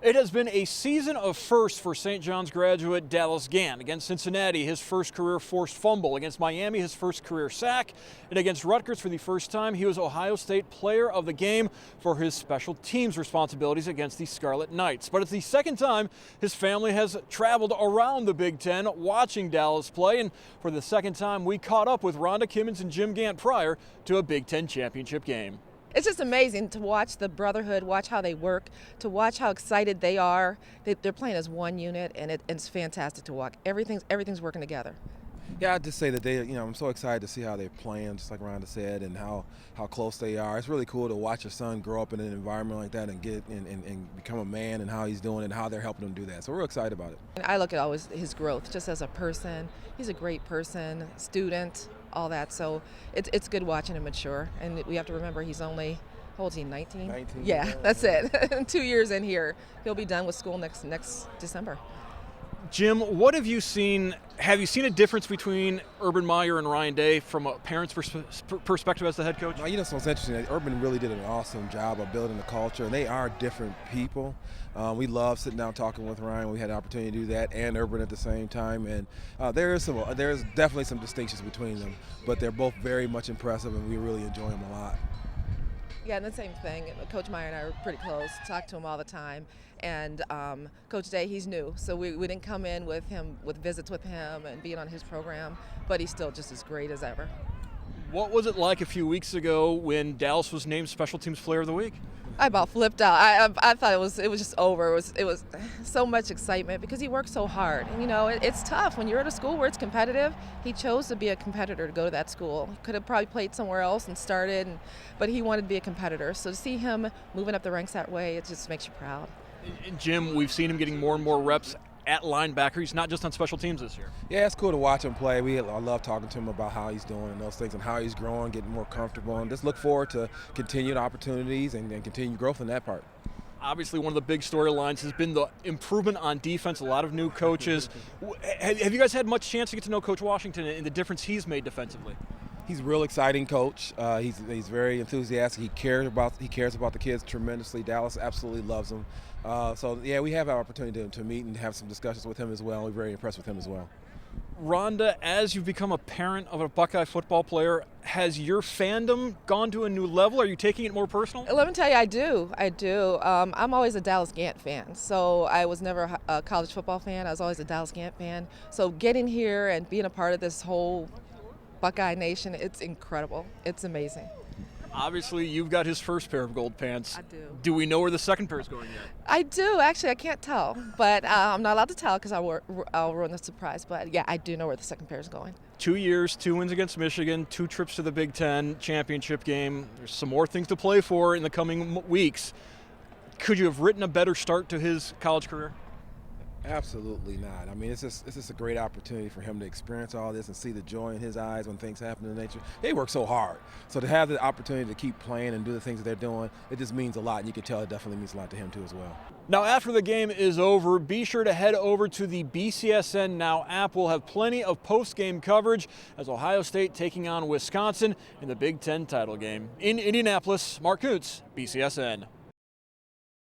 It has been a season of firsts for St. John's graduate Dallas Gant. Against Cincinnati, his first career forced fumble. Against Miami, his first career sack. And against Rutgers, for the first time, he was Ohio State Player of the Game for his special teams responsibilities against the Scarlet Knights. But it's the second time his family has traveled around the Big Ten watching Dallas play. And for the second time, we caught up with Rhonda Kimmons and Jim Gant prior to a Big Ten championship game. It's just amazing to watch the brotherhood, watch how they work, to watch how excited they are. They're playing as one unit, and it's fantastic to watch. Everything's working together. Yeah, I'd just say that I'm so excited to see how they're playing, just like Rhonda said, and how close they are. It's really cool to watch your son grow up in an environment like that and get and become a man, and how he's doing and how they're helping him do that. So we're excited about it. And I look at always his growth, just as a person. He's a great person, student, all that. So it's good watching him mature. And we have to remember he's only, how old is he, 19? 19. Yeah, that's it. 2 years in here. He'll be done with school next December. Jim, what have you seen? Have you seen a difference between Urban Meyer and Ryan Day from a parent's perspective as the head coach? Well, so it's interesting. Urban really did an awesome job of building the culture, and they are different people. We love sitting down talking with Ryan. We had the opportunity to do that, and Urban at the same time. And there's definitely some distinctions between them, but they're both very much impressive, and we really enjoy them a lot. Yeah, and the same thing. Coach Meyer and I are pretty close, talk to him all the time. And Coach Day, he's new, so we didn't come in with visits with him and being on his program, but he's still just as great as ever. What was it like a few weeks ago when Dallas was named Special Teams Player of the Week? I about flipped out. I thought it was just over. It was so much excitement because he worked so hard. And, it's tough when you're at a school where it's competitive. He chose to be a competitor to go to that school. He could have probably played somewhere else and started, but he wanted to be a competitor. So to see him moving up the ranks that way, it just makes you proud. Jim, we've seen him getting more and more reps at linebacker. He's not just on special teams this year. Yeah, it's cool to watch him play. I love talking to him about how he's doing and those things and how he's growing, getting more comfortable, and just look forward to continued opportunities and continued growth in that part. Obviously, one of the big storylines has been the improvement on defense, a lot of new coaches. Have you guys had much chance to get to know Coach Washington and the difference he's made defensively? He's a real exciting coach. He's very enthusiastic. He cares about the kids tremendously. Dallas absolutely loves him. We have our opportunity to meet and have some discussions with him as well. We're very impressed with him as well. Rhonda, as you've become a parent of a Buckeye football player, has your fandom gone to a new level? Are you taking it more personal? Let me tell you, I do. I'm always a Dallas Gant fan. So I was never a college football fan. I was always a Dallas Gant fan. So getting here and being a part of this whole Buckeye Nation, it's incredible. It's amazing. Obviously, you've got his first pair of gold pants. I do. Do we know where the second pair is going yet? I do. Actually, I can't tell. But I'm not allowed to tell because I'll ruin the surprise. But, yeah, I do know where the second pair is going. 2 years, 2 wins against Michigan, 2 trips to the Big Ten championship game. There's some more things to play for in the coming weeks. Could you have written a better start to his college career? Absolutely not. I mean, it's just a great opportunity for him to experience all this and see the joy in his eyes when things happen in nature. They work so hard. So to have the opportunity to keep playing and do the things that they're doing, it just means a lot. And you can tell it definitely means a lot to him, too, as well. Now, after the game is over, be sure to head over to the BCSN Now app. We'll have plenty of post-game coverage as Ohio State taking on Wisconsin in the Big Ten title game. In Indianapolis, Mark Koontz, BCSN.